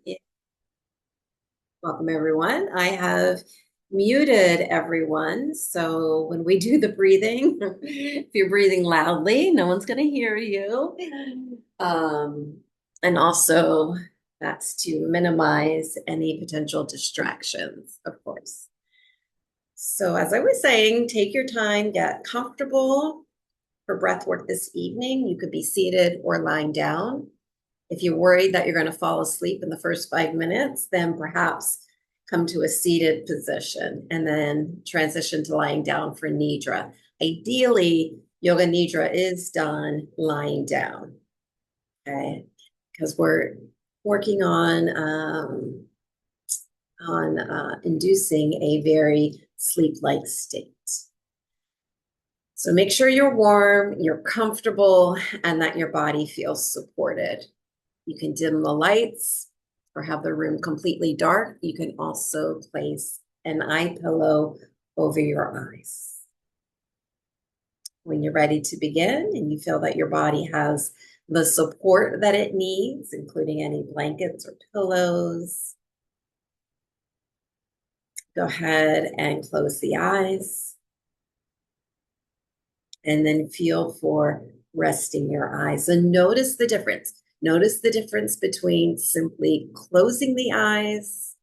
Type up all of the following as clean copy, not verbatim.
Yeah. Welcome, everyone. I have muted everyone. So when we do the breathing, if you're breathing loudly, no one's going to hear you. Um, and also, that's to minimize any potential distractions, of course. So, as I was saying, take your time, get comfortable for breath work this evening. You could be seated or lying down. If you're worried that you're going to fall asleep in the first 5 minutes, then perhaps come to a seated position and then transition to lying down for Nidra. Ideally, Yoga Nidra is done lying down, okay? Because we're working on inducing a very sleep-like state. So make sure you're warm, you're comfortable, and that your body feels supported. You can dim the lights or have the room completely dark. You can also place an eye pillow over your eyes. When you're ready to begin and you feel that your body has the support that it needs, including any blankets or pillows, go ahead and close the eyes. And then feel for resting your eyes and notice the difference. Notice the difference between simply closing the eyes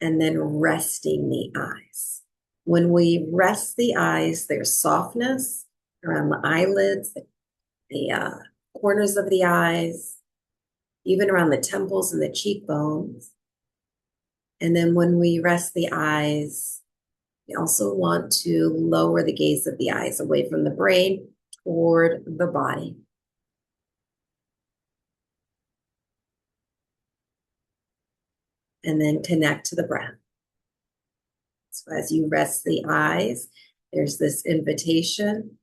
and then resting the eyes. When we rest the eyes, there's softness around the eyelids, the corners of the eyes, even around the temples and the cheekbones. And then when we rest the eyes, we also want to lower the gaze of the eyes away from the brain toward the body. And then connect to the breath. So as you rest the eyes, there's this invitation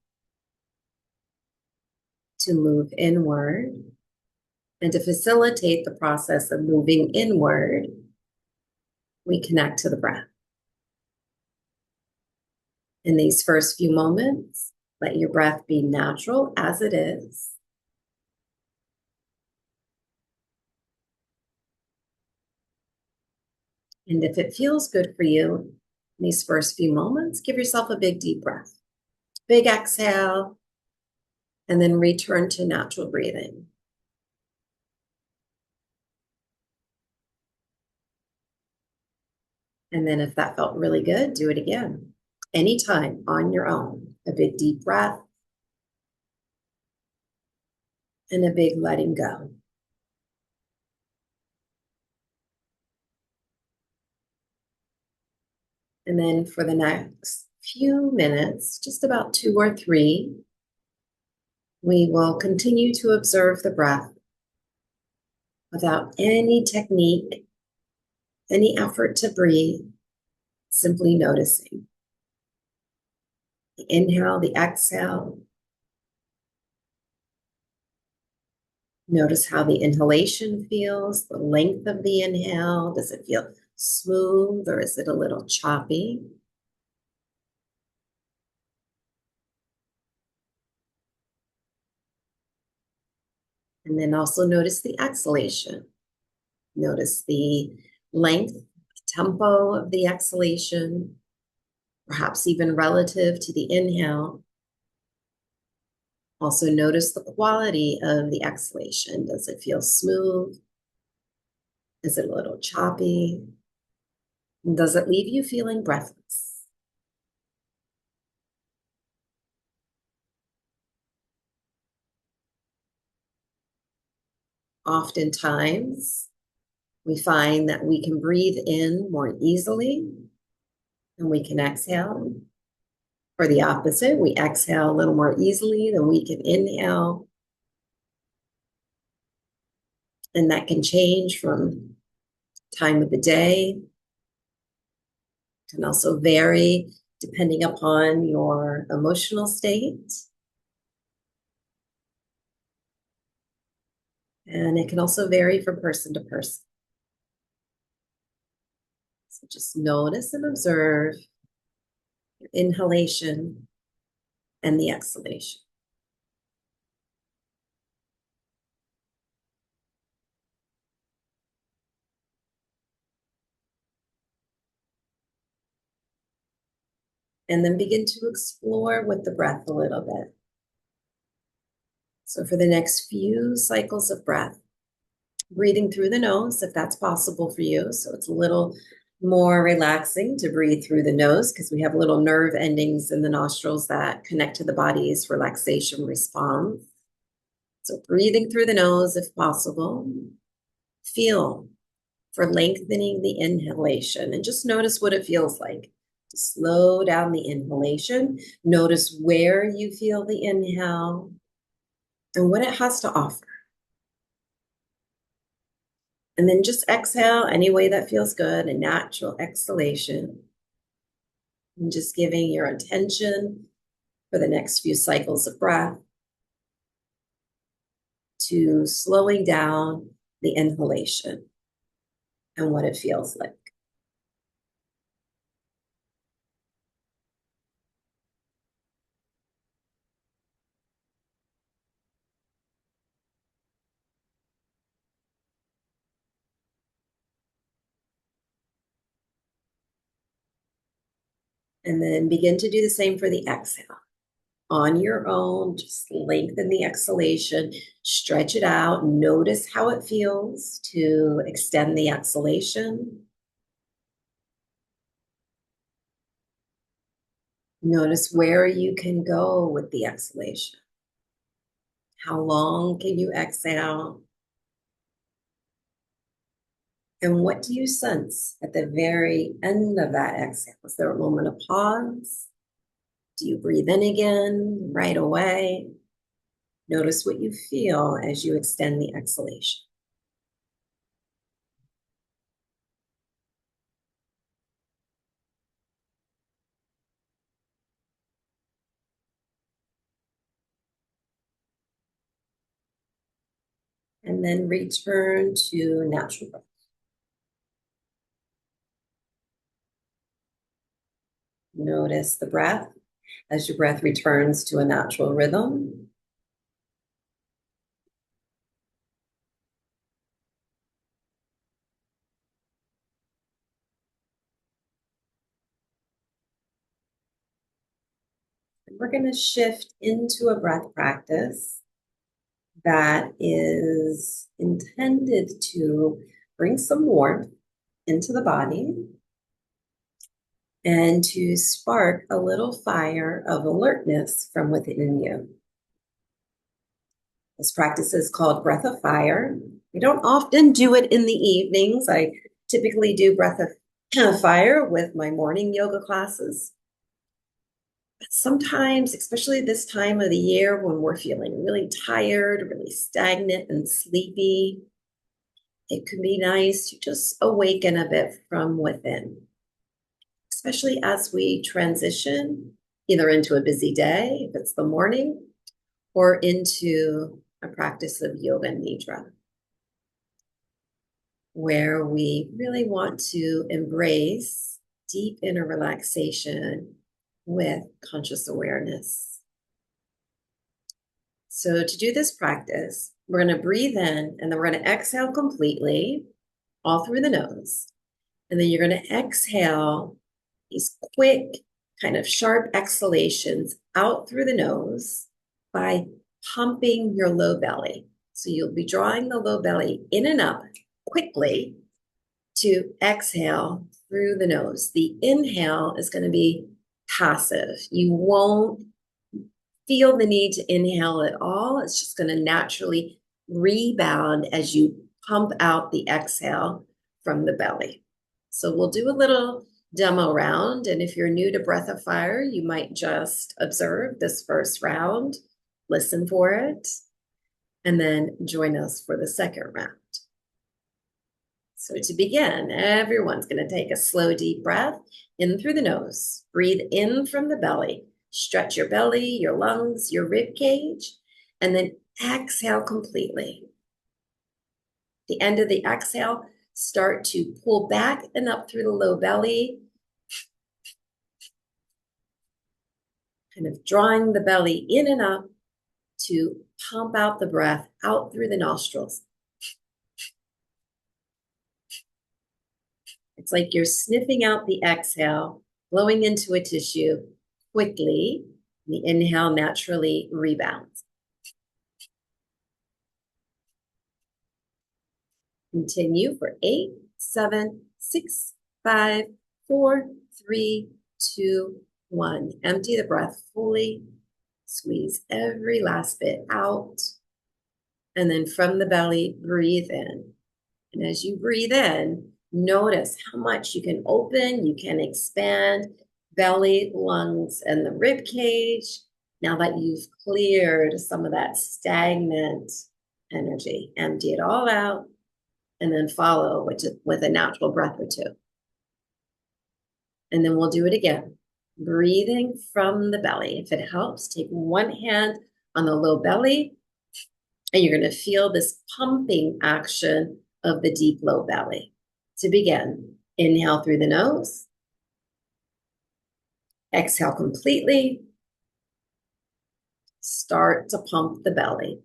to move inward. And to facilitate the process of moving inward, we connect to the breath. In these first few moments, let your breath be natural as it is. And if it feels good for you in these first few moments, give yourself a big deep breath. Big exhale, and then return to natural breathing. And then if that felt really good, do it again. Anytime on your own. A big deep breath and a big letting go. And then for the next few minutes, just about 2 or 3, we will continue to observe the breath without any technique, any effort to breathe, simply noticing. The inhale, the exhale. Notice how the inhalation feels, the length of the inhale. Does it feel smooth or is it a little choppy? And then also notice the exhalation. Notice the length, tempo of the exhalation, perhaps even relative to the inhale. Also notice the quality of the exhalation. Does it feel smooth? Is it a little choppy? And does it leave you feeling breathless? Oftentimes, we find that we can breathe in more easily than we can exhale. Or the opposite, we exhale a little more easily than we can inhale. And that can change from time of the day. It can also vary depending upon your emotional state. And it can also vary from person to person. So just notice and observe your inhalation and the exhalation. And then begin to explore with the breath a little bit. So for the next few cycles of breath, breathing through the nose, if that's possible for you. So it's a little more relaxing to breathe through the nose because we have little nerve endings in the nostrils that connect to the body's relaxation response. So breathing through the nose, if possible. Feel for lengthening the inhalation and just notice what it feels like. Slow down the inhalation. Notice where you feel the inhale and what it has to offer. And then just exhale any way that feels good, a natural exhalation. And just giving your attention for the next few cycles of breath to slowing down the inhalation and what it feels like. And then begin to do the same for the exhale. On your own, just lengthen the exhalation, stretch it out, notice how it feels to extend the exhalation. Notice where you can go with the exhalation. How long can you exhale? And what do you sense at the very end of that exhale? Is there a moment of pause? Do you breathe in again right away? Notice what you feel as you extend the exhalation. And then return to natural breath. Notice the breath as your breath returns to a natural rhythm. And we're going to shift into a breath practice that is intended to bring some warmth into the body and to spark a little fire of alertness from within you. This practice is called Breath of Fire. We don't often do it in the evenings. I typically do Breath of Fire with my morning yoga classes. But sometimes, especially this time of the year when we're feeling really tired, really stagnant and sleepy, it can be nice to just awaken a bit from within, especially as we transition either into a busy day, if it's the morning, or into a practice of yoga nidra, where we really want to embrace deep inner relaxation with conscious awareness. So to do this practice, we're going to breathe in and then we're going to exhale completely, all through the nose. And then you're going to exhale these quick, kind of sharp exhalations out through the nose by pumping your low belly. So you'll be drawing the low belly in and up quickly to exhale through the nose. The inhale is going to be passive. You won't feel the need to inhale at all. It's just going to naturally rebound as you pump out the exhale from the belly. So we'll do a little demo round. And if you're new to Breath of Fire, you might just observe this first round, listen for it, and then join us for the second round. So to begin, everyone's going to take a slow, deep breath in through the nose. Breathe in from the belly. Stretch your belly, your lungs, your rib cage, and then exhale completely. The end of the exhale, start to pull back and up through the low belly, kind of drawing the belly in and up to pump out the breath out through the nostrils. It's like you're sniffing out the exhale, blowing into a tissue, quickly. The inhale naturally rebounds. Continue for 8, 7, 6, 5, 4, 3, 2, 1. Empty the breath fully. Squeeze every last bit out. And then from the belly, breathe in. And as you breathe in, notice how much you can open, you can expand belly, lungs, and the rib cage. Now that you've cleared some of that stagnant energy, empty it all out, and then follow with a natural breath or two. And then we'll do it again. Breathing from the belly. If it helps, take one hand on the low belly, and you're going to feel this pumping action of the deep low belly. To begin, inhale through the nose. Exhale completely. Start to pump the belly.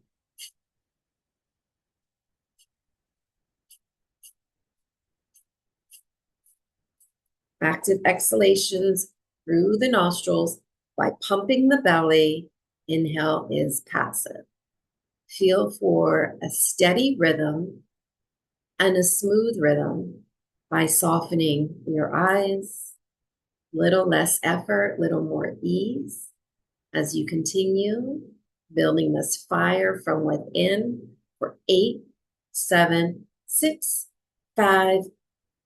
Active exhalations through the nostrils by pumping the belly. Inhale is passive. Feel for a steady rhythm and a smooth rhythm by softening your eyes, little less effort, little more ease as you continue building this fire from within for 8, 7, 6, 5,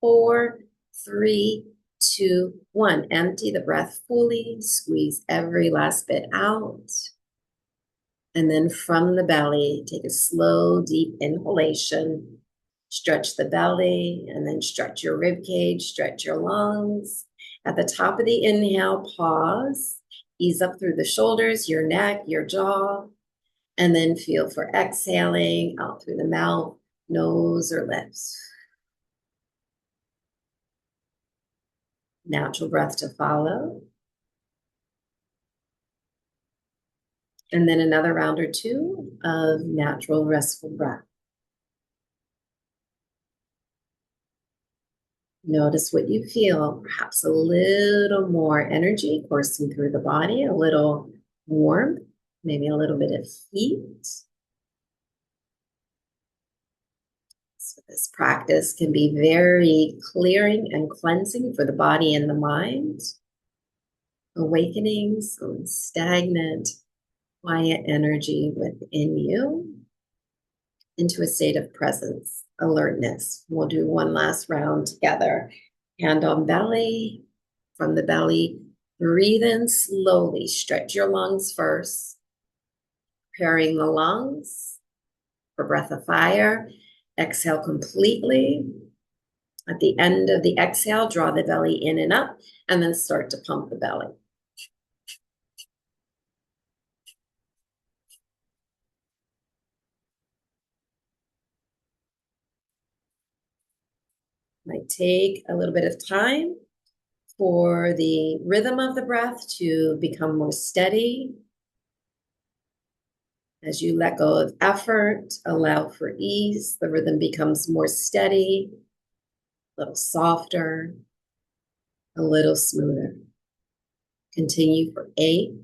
4, 3, 2, 1. Empty the breath fully, squeeze every last bit out. And then from the belly, take a slow, deep inhalation. Stretch the belly and then stretch your rib cage, stretch your lungs. At the top of the inhale, pause. Ease up through the shoulders, your neck, your jaw. And then feel for exhaling out through the mouth, nose, or lips. Natural breath to follow. And then another round or two of natural restful breath. Notice what you feel, perhaps a little more energy coursing through the body, a little warmth, maybe a little bit of heat. So this practice can be very clearing and cleansing for the body and the mind, awakening some stagnant, quiet energy within you into a state of presence, alertness. We'll do one last round together. Hand on belly, from the belly, breathe in slowly. Stretch your lungs first, preparing the lungs for breath of fire. Exhale completely. At the end of the exhale, draw the belly in and up, and then start to pump the belly. Might take a little bit of time for the rhythm of the breath to become more steady. As you let go of effort, allow for ease, the rhythm becomes more steady, a little softer, a little smoother. Continue for 8,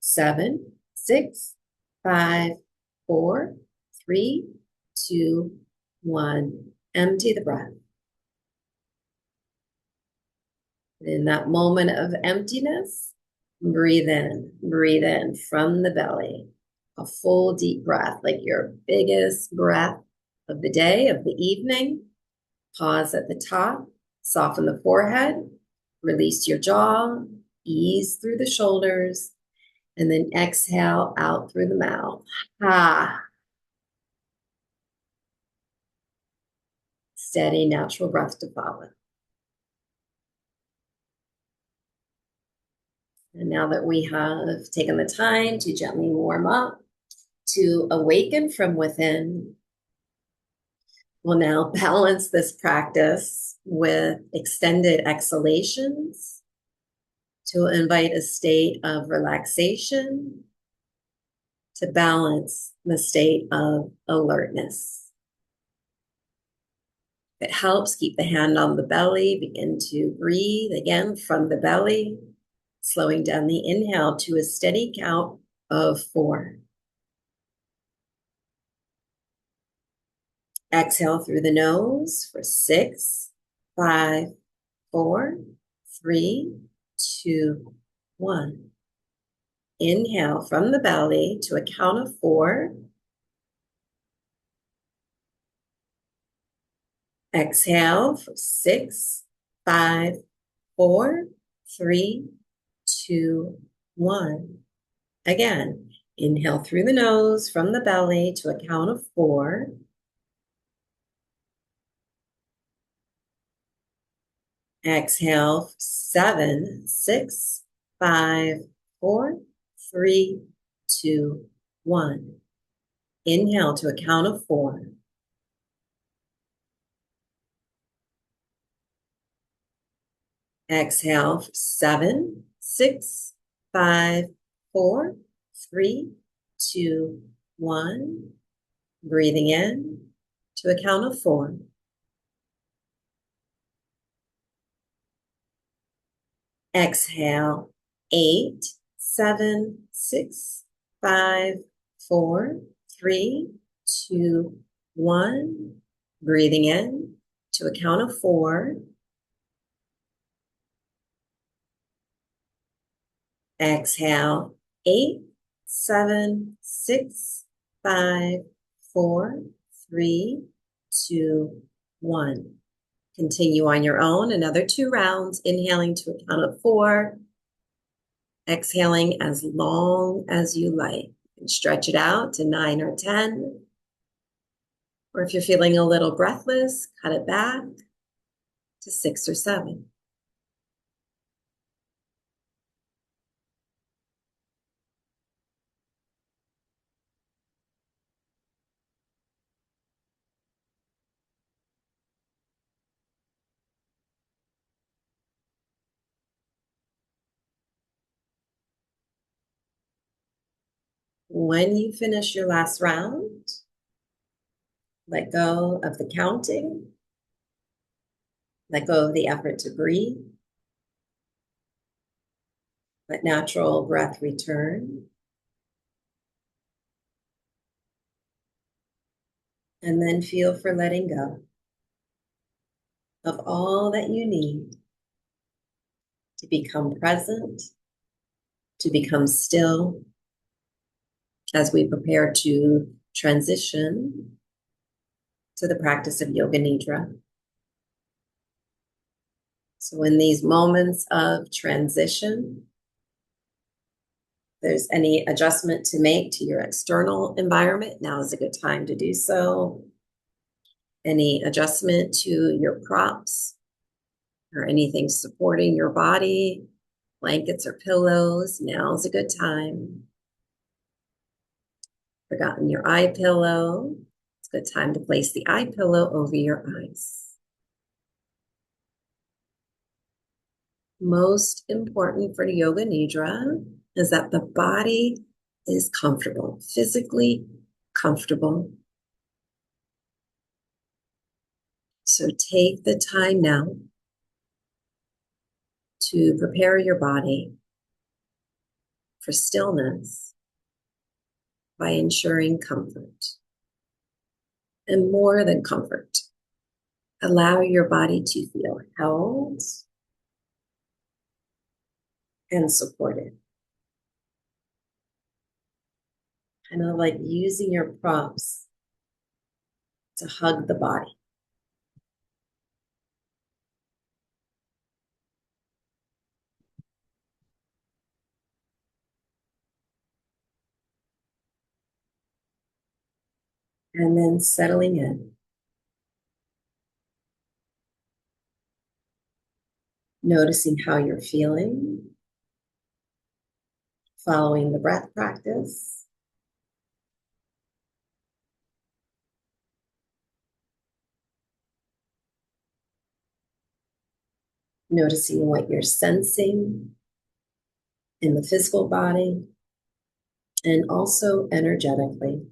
7, 6, 5, 4, 3, 2, 1. Empty the breath. In that moment of emptiness, breathe in from the belly. A full deep breath, like your biggest breath of the day, of the evening. Pause at the top, soften the forehead, release your jaw, ease through the shoulders, and then exhale out through the mouth. Ha! Steady, natural breath to follow. And now that we have taken the time to gently warm up, to awaken from within, we'll now balance this practice with extended exhalations to invite a state of relaxation, to balance the state of alertness. If it helps, keep the hand on the belly, begin to breathe again from the belly. Slowing down the inhale to a steady count of 4. Exhale through the nose for 6, 5, 4, 3, 2, 1. Inhale from the belly to a count of 4. Exhale for 6, 5, 4, 3, 2, 1. Again, inhale through the nose from the belly to a count of 4. Exhale for 7, 6, 5, 4, 3, 2, 1. Inhale to a count of 4. Exhale for 7, 6, 5, 4, 3, 2, 1. Breathing in to a count of 4. Exhale 8, 7, 6, 5, 4, 3, 2, 1. Breathing in to a count of 4. Exhale 8, 7, 6, 5, 4, 3, 2, 1. Continue on your own, another 2 rounds, inhaling to a count of 4, exhaling as long as you like. And stretch it out to 9 or 10. Or if you're feeling a little breathless, cut it back to 6 or 7. When you finish your last round, let go of the counting, let go of the effort to breathe, let natural breath return, and then feel for letting go of all that you need to become present, to become still, as we prepare to transition to the practice of Yoga Nidra. So in these moments of transition, if there's any adjustment to make to your external environment, now is a good time to do so. Any adjustment to your props or anything supporting your body, blankets or pillows, now is a good time. Forgotten your eye pillow, it's a good time to place the eye pillow over your eyes. Most important for Yoga Nidra is that the body is comfortable, physically comfortable. So take the time now to prepare your body for stillness by ensuring comfort. And more than comfort, allow your body to feel held and supported. Kind of like using your props to hug the body. And then settling in. Noticing how you're feeling, following the breath practice. Noticing what you're sensing in the physical body and also energetically.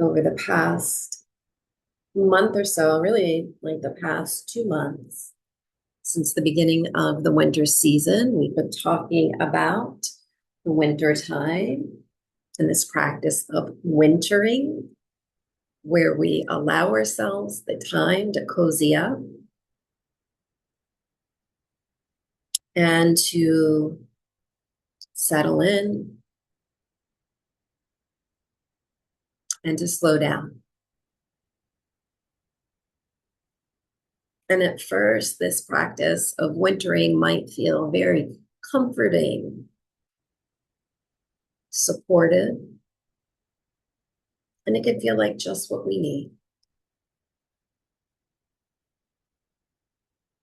Over the past month or so, really like the past 2 months, since the beginning of the winter season, we've been talking about the winter time and this practice of wintering, where we allow ourselves the time to cozy up and to settle in and to slow down. And at first, this practice of wintering might feel very comforting, supportive, and it can feel like just what we need.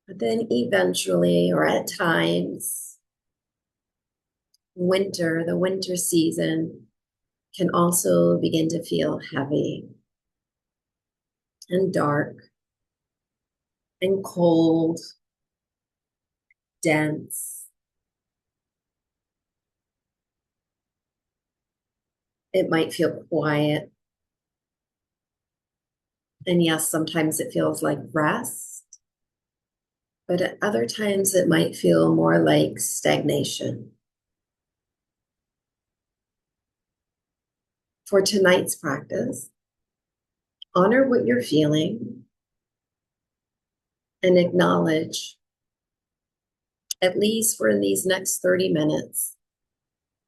But then eventually, or at times, the winter season can also begin to feel heavy and dark and cold, dense. It might feel quiet. And yes, sometimes it feels like rest, but at other times it might feel more like stagnation. For tonight's practice, honor what you're feeling and acknowledge, at least for these next 30 minutes,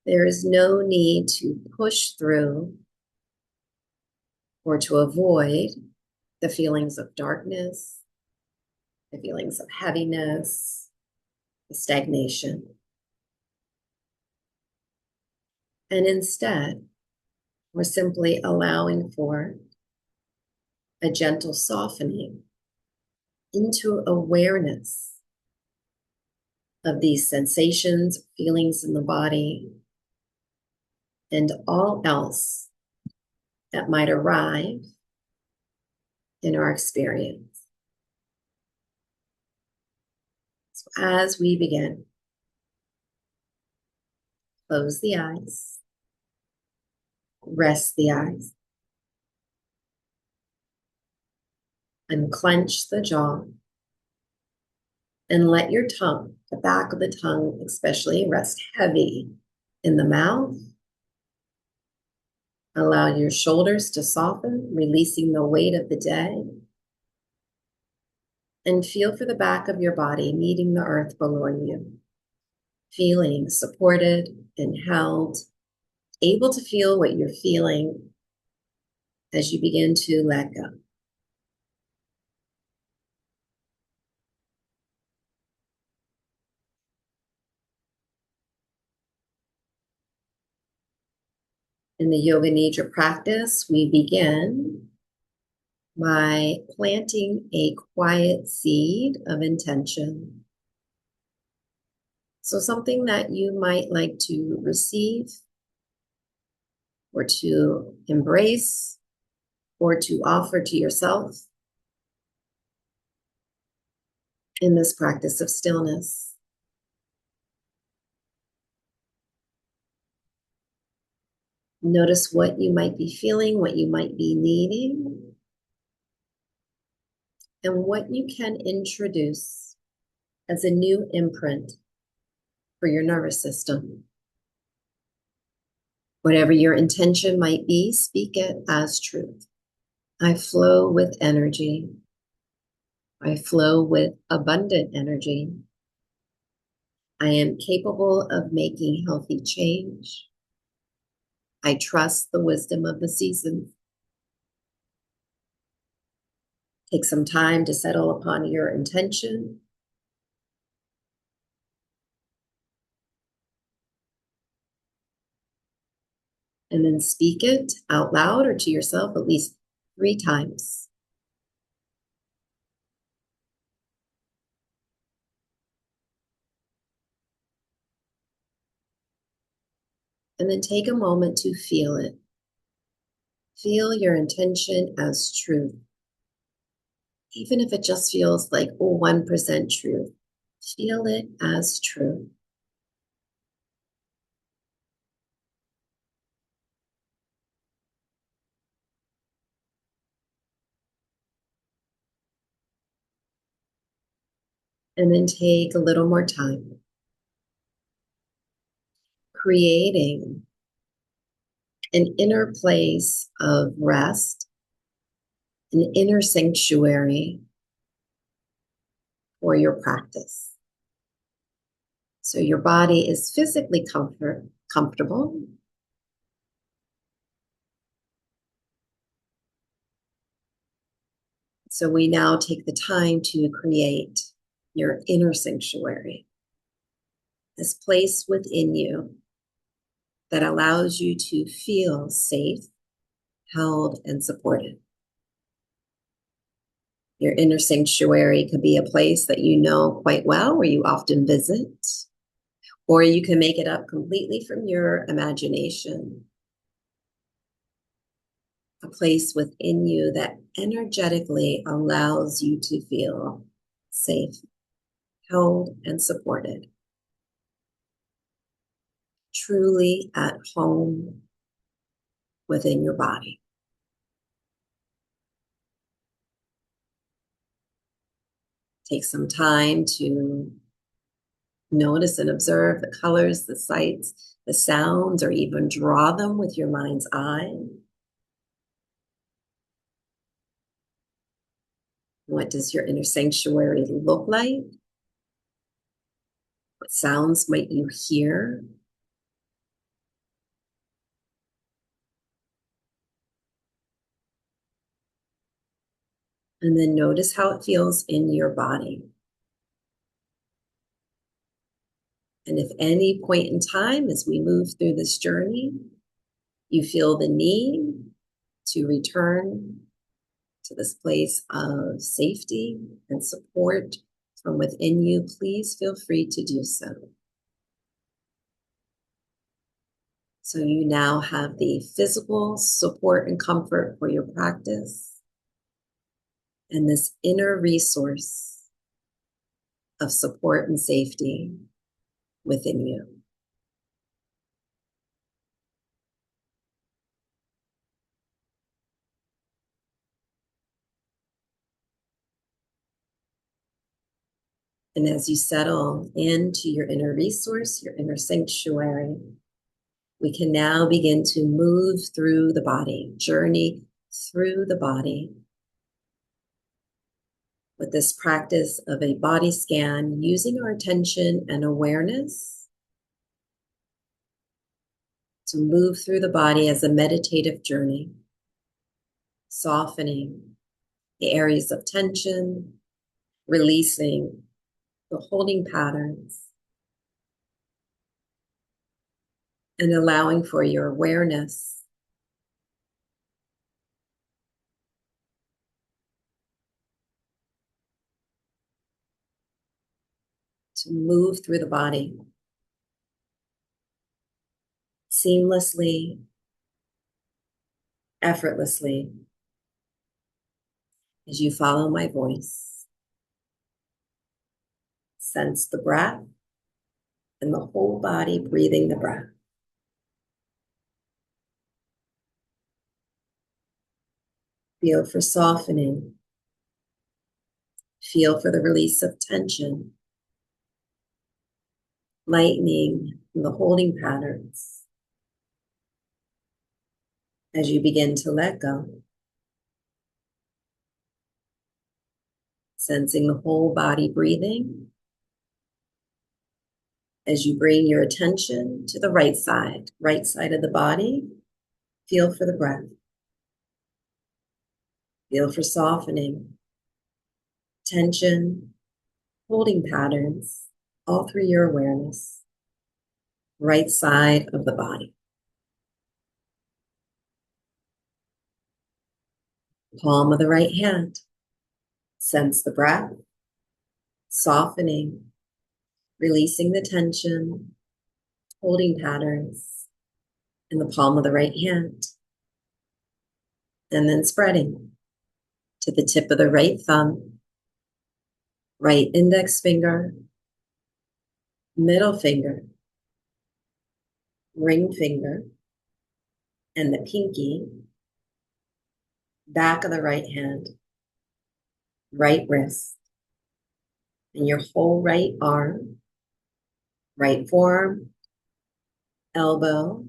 there is no need to push through or to avoid the feelings of darkness, the feelings of heaviness, the stagnation. And instead, we're simply allowing for a gentle softening into awareness of these sensations, feelings in the body, and all else that might arrive in our experience. So as we begin, close the eyes, rest the eyes, unclench the jaw, and let your tongue, the back of the tongue especially, rest heavy in the mouth. Allow your shoulders to soften, releasing the weight of the day. And feel for the back of your body meeting the earth below you, feeling supported and held, able to feel what you're feeling as you begin to let go. In the Yoga Nidra practice, we begin by planting a quiet seed of intention. So something that you might like to receive or to embrace or to offer to yourself in this practice of stillness. Notice what you might be feeling, what you might be needing, and what you can introduce as a new imprint for your nervous system. Whatever your intention might be, speak it as truth. I flow with energy. I flow with abundant energy. I am capable of making healthy change. I trust the wisdom of the season. Take some time to settle upon your intention. And then speak it out loud or to yourself at least 3 times. And then take a moment to feel it. Feel your intention as truth. Even if it just feels like 1% truth, feel it as true. And then take a little more time creating an inner place of rest, an inner sanctuary for your practice. So your body is physically comfortable. So we now take the time to create your inner sanctuary, this place within you that allows you to feel safe, held, and supported. Your inner sanctuary could be a place that you know quite well, where you often visit, or you can make it up completely from your imagination. A place within you that energetically allows you to feel safe, held, and supported. Truly at home within your body. Take some time to notice and observe the colors, the sights, the sounds, or even draw them with your mind's eye. What does your inner sanctuary look like? What sounds might you hear? And then notice how it feels in your body. And if any point in time as we move through this journey, you feel the need to return to this place of safety and support from within you, please feel free to do so. So you now have the physical support and comfort for your practice and this inner resource of support and safety within you. And as you settle into your inner resource, your inner sanctuary, we can now begin to move through the body, journey through the body with this practice of a body scan, using our attention and awareness to move through the body as a meditative journey, softening the areas of tension, releasing the holding patterns, and allowing for your awareness to move through the body seamlessly, effortlessly, as you follow my voice. Sense the breath and the whole body breathing the breath. Feel for softening. Feel for the release of tension, lightening the holding patterns as you begin to let go. Sensing the whole body breathing as you bring your attention to the right side of the body. Feel for the breath. Feel for softening, tension, holding patterns, all through your awareness. Right side of the body. Palm of the right hand. Sense the breath, softening, releasing the tension, holding patterns in the palm of the right hand. And then spreading to the tip of the right thumb, right index finger, middle finger, ring finger, and the pinky, back of the right hand, right wrist, And your whole right arm, right forearm, elbow,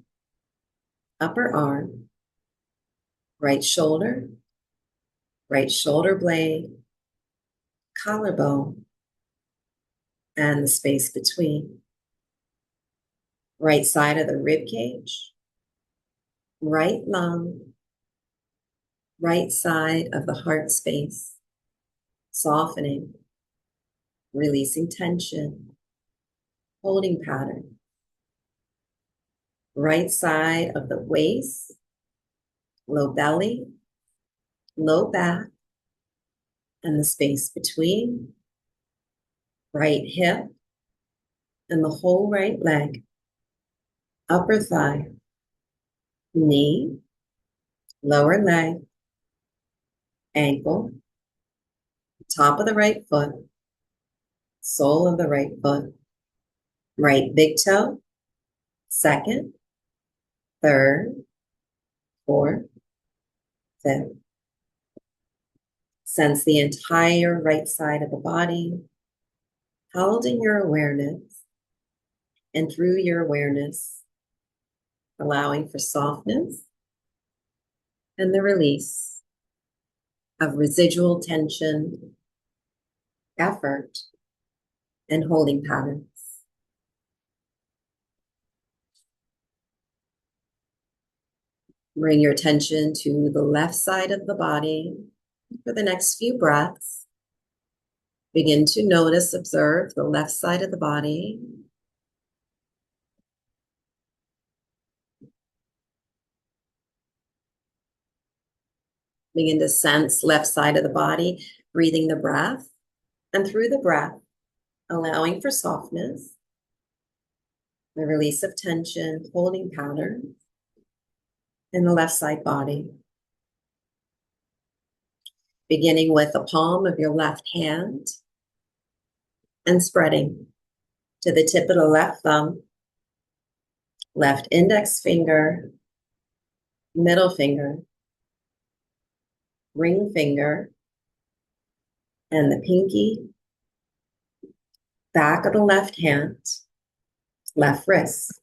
upper arm, right shoulder blade, collarbone, and the space between. Right side of the rib cage, right lung, right side of the heart space, softening, releasing tension, holding pattern. Right side of the waist, low belly, low back, and the space between. Right hip and the whole right leg, upper thigh, knee, lower leg, ankle, top of the right foot, sole of the right foot, right big toe, second, third, fourth, fifth. Sense the entire right side of the body, held in your awareness, and through your awareness, allowing for softness and the release of residual tension, effort, and holding patterns. Bring your attention to the left side of the body for the next few breaths. Begin to notice, observe the left side of the body. Begin to sense left side of the body, breathing the breath, and through the breath, allowing for softness, the release of tension, holding pattern in the left side body. Beginning with the palm of your left hand and spreading to the tip of the left thumb, left index finger, middle finger, ring finger, and the pinky, back of the left hand, left wrist,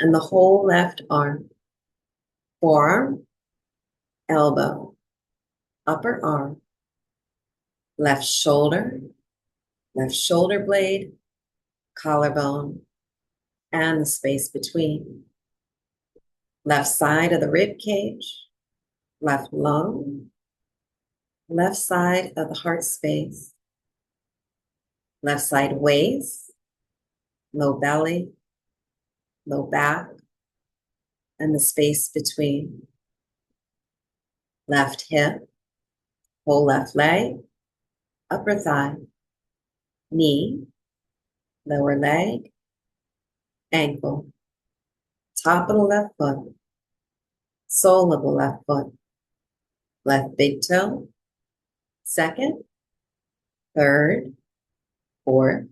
and the whole left arm, forearm, elbow, upper arm, left shoulder blade, collarbone, and the space between. Left side of the rib cage, left lung, left side of the heart space, left side waist, low belly, low back, and the space between. Left hip, whole left leg, upper thigh, knee, lower leg, ankle, top of the left foot, sole of the left foot, left big toe, second, third, fourth,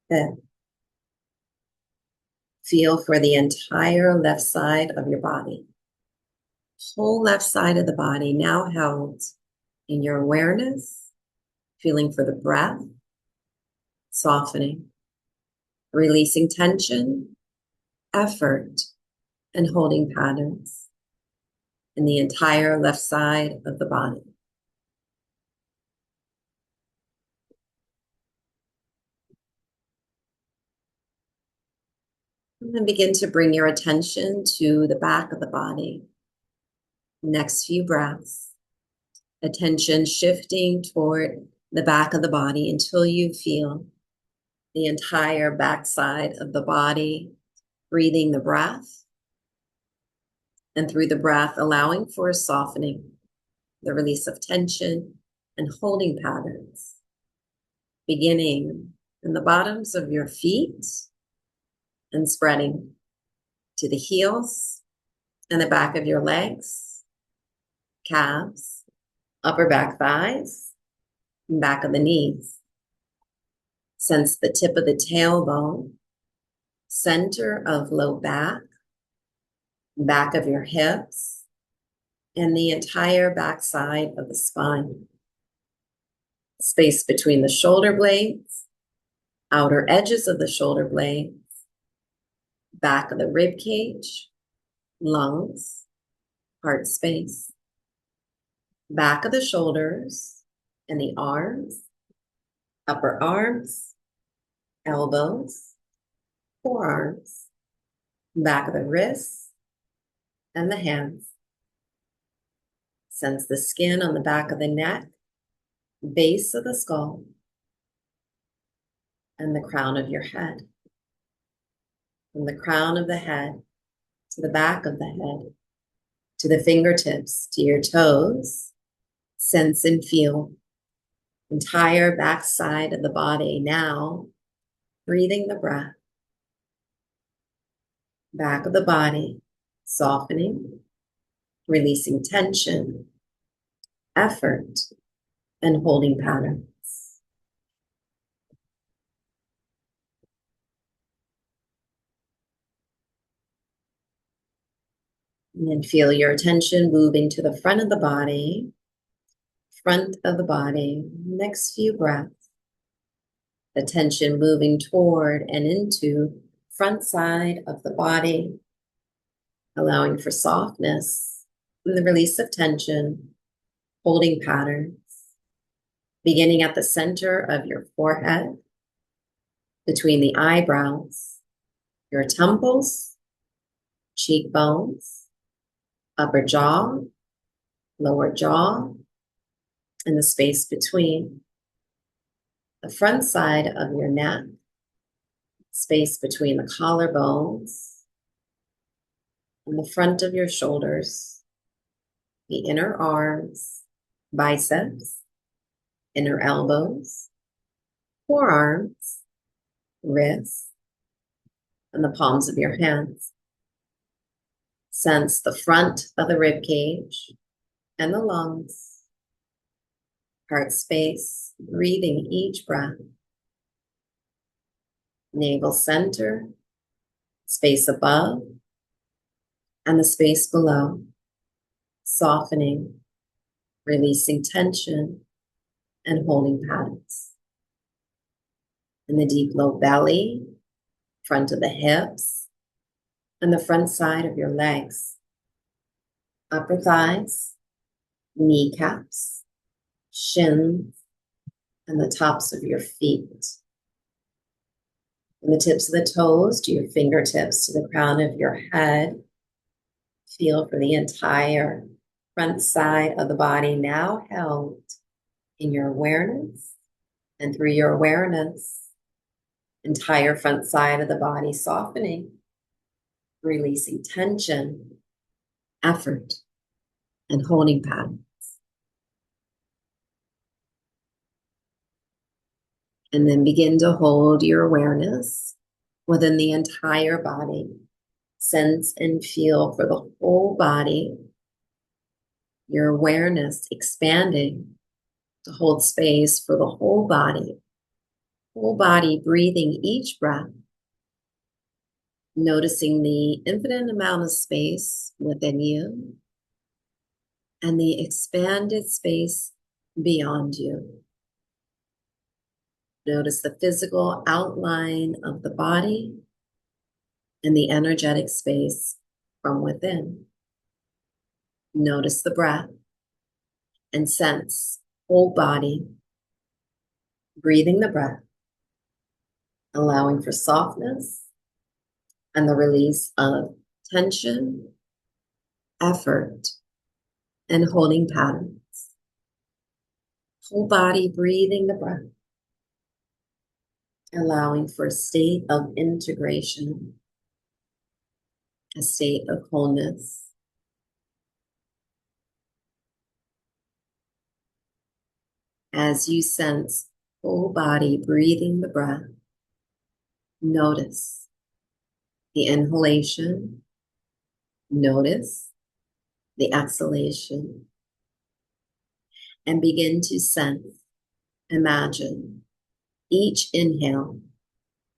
fifth. Feel for the entire left side of your body. Whole left side of the body now held in your awareness, feeling for the breath, softening, releasing tension, effort, and holding patterns in the entire left side of the body. And then begin to bring your attention to the back of the body. Next few breaths, attention shifting toward the back of the body until you feel the entire backside of the body, breathing the breath, and through the breath, allowing for a softening, the release of tension and holding patterns, beginning in the bottoms of your feet and spreading to the heels and the back of your legs, calves, upper back thighs, and back of the knees. Sense the tip of the tailbone, center of low back of your hips, and the entire backside of the spine. space between the shoulder blades, outer edges of the shoulder blades, back of the rib cage, lungs, heart space, back of the shoulders and the arms, upper arms, elbows, forearms, back of the wrists and the hands. Sense the skin on the back of the neck, base of the skull, and the crown of your head. From the crown of the head to the back of the head, to the fingertips, to your toes, sense and feel entire backside of the body. Now, breathing the breath, back of the body, softening, releasing tension, effort, and holding patterns. And then feel your attention moving to the front of the body, next few breaths. Attention moving toward and into front side of the body, allowing for softness and the release of tension, holding patterns, beginning at the center of your forehead, between the eyebrows, your temples, cheekbones, upper jaw, lower jaw, and the space between. The front side of your neck, space between the collarbones, and the front of your shoulders, the inner arms, biceps, inner elbows, forearms, wrists, and the palms of your hands. Sense the front of the rib cage and the lungs, heart space, breathing each breath. Navel center, space above, and the space below, softening, releasing tension, and holding patterns. In the deep low belly, front of the hips, and the front side of your legs, upper thighs, kneecaps, shins, and the tops of your feet. From the tips of the toes to your fingertips to the crown of your head, feel for the entire front side of the body now held in your awareness, and through your awareness, entire front side of the body softening, releasing tension, effort, and holding patterns. And then begin to hold your awareness within the entire body. Sense and feel for the whole body, your awareness expanding to hold space for the whole body breathing each breath, noticing the infinite amount of space within you and the expanded space beyond you. Notice the physical outline of the body and the energetic space from within. Notice the breath and sense whole body, breathing the breath, allowing for softness and the release of tension, effort, and holding patterns. Whole body breathing the breath, allowing for a state of integration, a state of wholeness. As you sense whole body breathing the breath, notice the inhalation, notice the exhalation, and begin to sense, imagine each inhale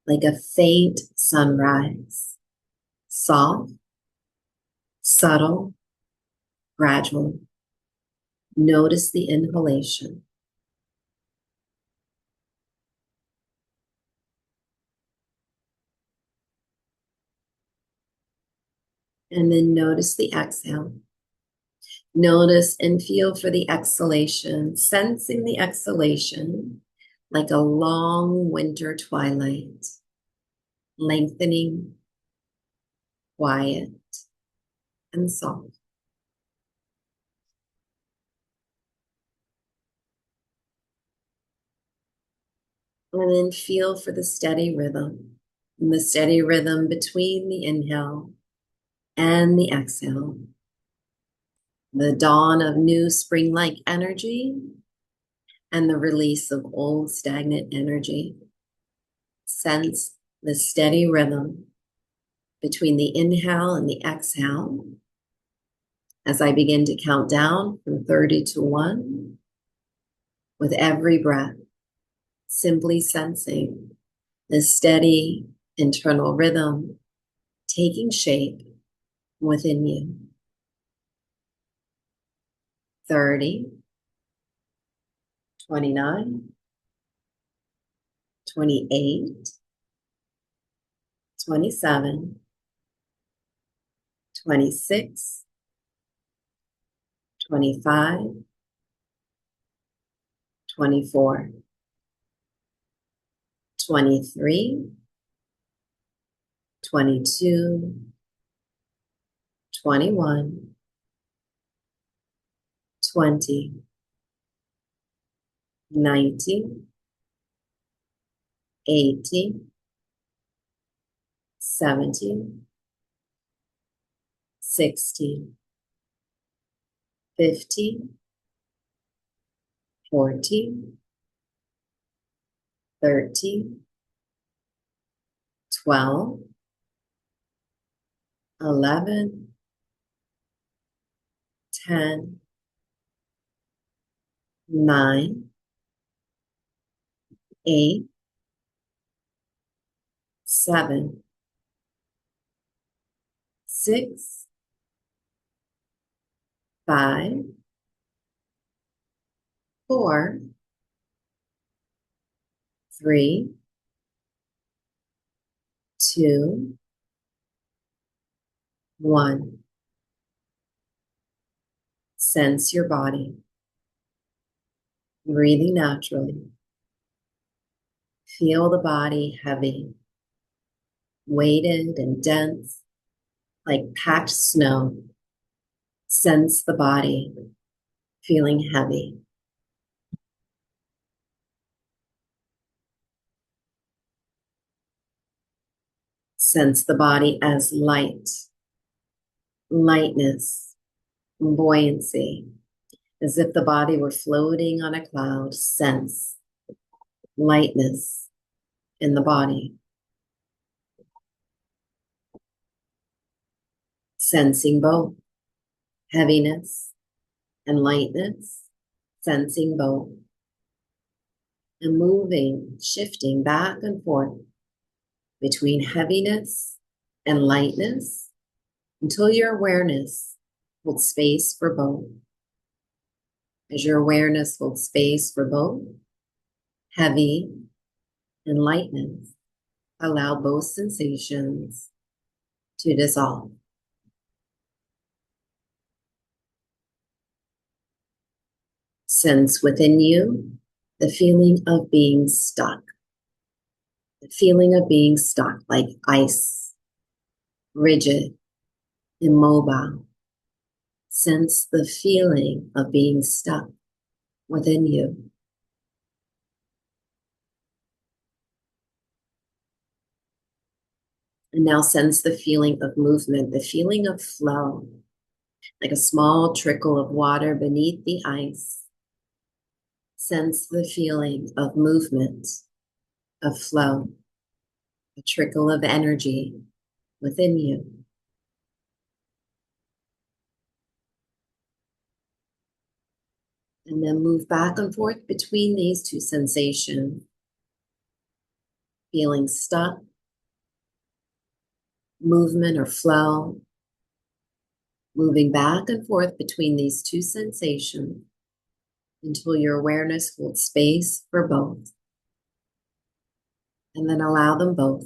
like a faint sunrise, soft, subtle, gradual. Notice the inhalation. And then notice the exhale. Notice and feel for the exhalation, sensing the exhalation like a long winter twilight, lengthening, quiet, and soft. And then feel for the steady rhythm, and the steady rhythm between the inhale and the exhale. The dawn of new spring-like energy and the release of old stagnant energy. Sense the steady rhythm between the inhale and the exhale as I begin to count down from 30 to 1. With every breath, simply sensing this steady internal rhythm taking shape within you. 30, 29, 28, 27, 26, 25, 24, 23, 22, 21, 20, 19, 18, 17, 16, 15, 14, 13, 12, 11, 10, 9, 8, 7, 6, 5, 4, 3, 2, 1. Sense your body, breathing naturally. Feel the body heavy, weighted and dense, like packed snow. Sense the body feeling heavy. Sense the body as light, lightness, buoyancy, as if the body were floating on a cloud. Sense lightness in the body. Sensing both heaviness and lightness, sensing both, and moving, shifting back and forth between heaviness and lightness until your awareness holds space for both. As your awareness holds space for both heavy and lightness, allow both sensations to dissolve. Sense within you the feeling of being stuck. The feeling of being stuck like ice, rigid, immobile. Sense the feeling of being stuck within you. And now sense the feeling of movement, the feeling of flow, like a small trickle of water beneath the ice. Sense the feeling of movement, of flow, a trickle of energy within you. And then move back and forth between these two sensations. Feeling stuck, movement or flow, moving back and forth between these two sensations until your awareness holds space for both. And then allow them both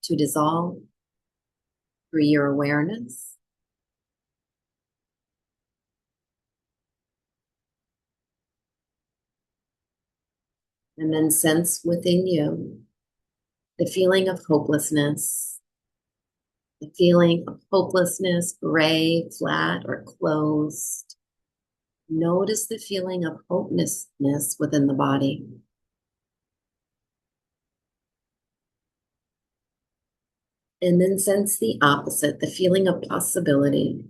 to dissolve, through your awareness. And then sense within you the feeling of hopelessness, the feeling of hopelessness, gray, flat, or closed. Notice the feeling of hopelessness within the body. And then sense the opposite, the feeling of possibility.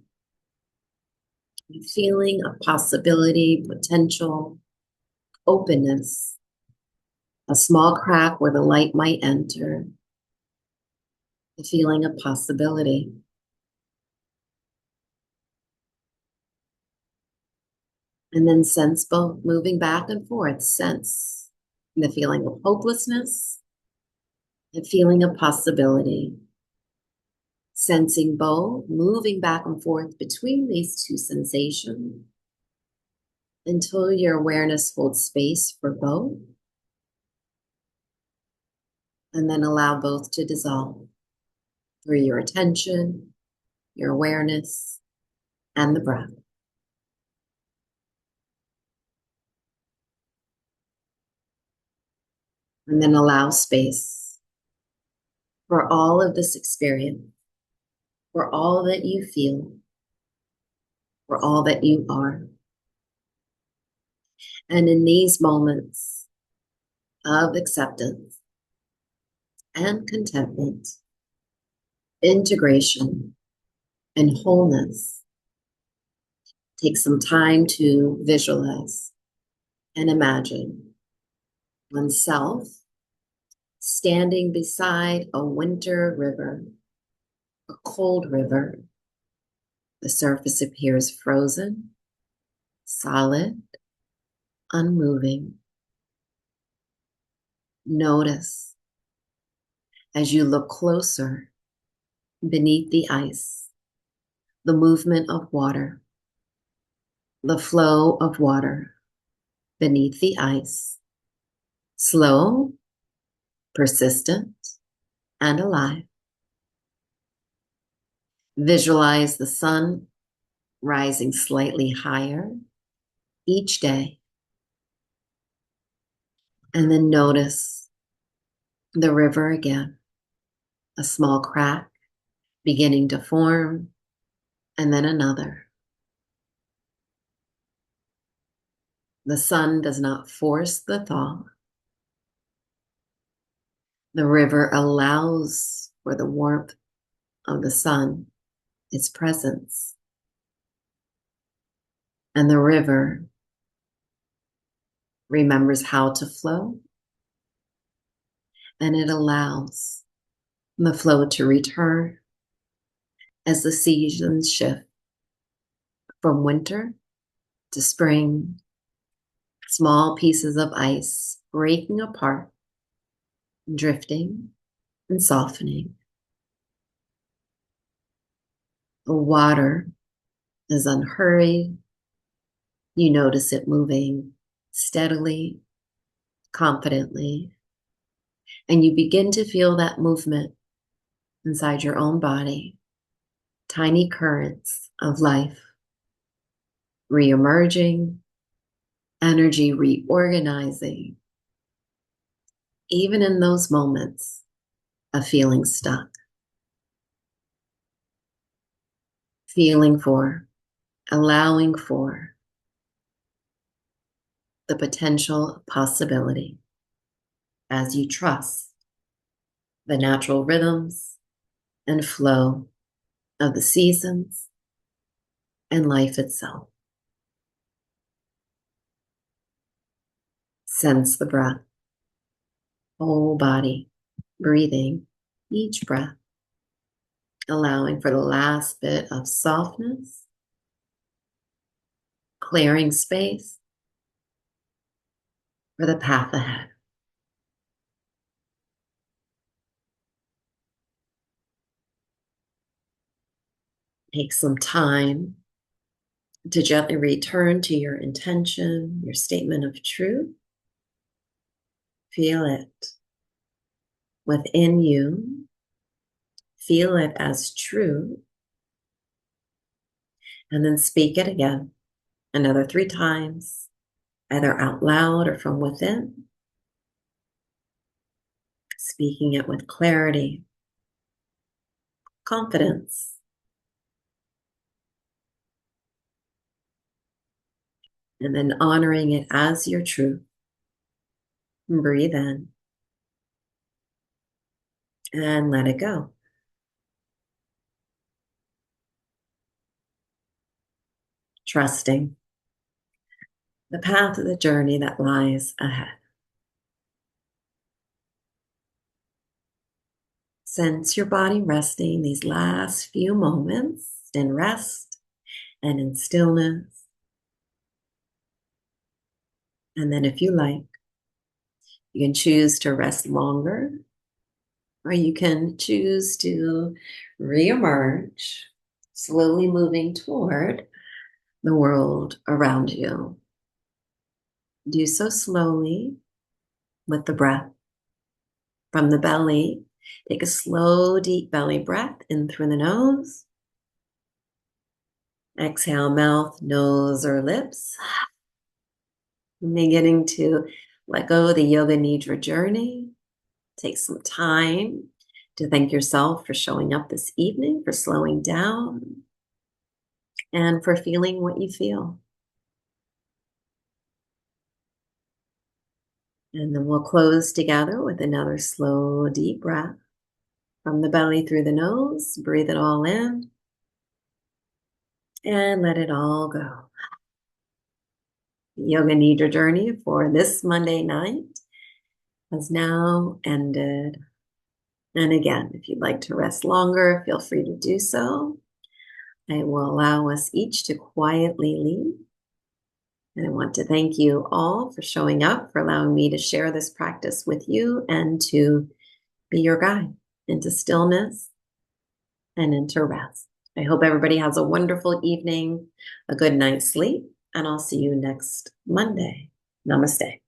The feeling of possibility, potential, openness, a small crack where the light might enter, the feeling of possibility. And then sense both moving back and forth. Sense the feeling of hopelessness, the feeling of possibility. Sensing both, moving back and forth between these two sensations until your awareness holds space for both. And then allow both to dissolve through your attention, your awareness, and the breath. And then allow space for all of this experience, for all that you feel, for all that you are. And in these moments of acceptance and contentment, integration and wholeness, take some time to visualize and imagine oneself standing beside a winter river, a cold river. The surface appears frozen, solid, unmoving. Notice as you look closer beneath the ice, the movement of water, the flow of water beneath the ice, slow, persistent, and alive. Visualize the sun rising slightly higher each day. And then notice the river again, a small crack beginning to form, and then another. The sun does not force the thaw. The river allows for the warmth of the sun, its presence. And the river remembers how to flow, and it allows the flow to return as the seasons shift from winter to spring. Small pieces of ice breaking apart, drifting and softening. The water is unhurried. You notice it moving steadily, confidently, and you begin to feel that movement inside your own body, tiny currents of life, re-emerging, energy reorganizing, even in those moments of feeling stuck. Feeling for, allowing for the potential possibility as you trust the natural rhythms and flow of the seasons and life itself. Sense the breath, whole body, breathing each breath, allowing for the last bit of softness, clearing space for the path ahead. Take some time to gently return to your intention, your statement of truth. Feel it within you. Feel it as true, and then speak it again another 3 times, either out loud or from within, speaking it with clarity, confidence, and then honoring it as your truth. Breathe in and let it go. Trusting the path of the journey that lies ahead. Sense your body resting these last few moments in rest and in stillness. And then, if you like, you can choose to rest longer, or you can choose to reemerge, slowly moving toward the world around you. Do so slowly with the breath from the belly. Take a slow, deep belly breath in through the nose. Exhale, mouth, nose, or lips. Beginning to let go of the Yoga Nidra journey. Take some time to thank yourself for showing up this evening, for slowing down, and for feeling what you feel. And then we'll close together with another slow, deep breath from the belly through the nose. Breathe it all in and let it all go. The Yoga Nidra journey for this Monday night has now ended. And again, if you'd like to rest longer, feel free to do so. I will allow us each to quietly leave. And I want to thank you all for showing up, for allowing me to share this practice with you and to be your guide into stillness and into rest. I hope everybody has a wonderful evening, a good night's sleep, and I'll see you next Monday. Namaste.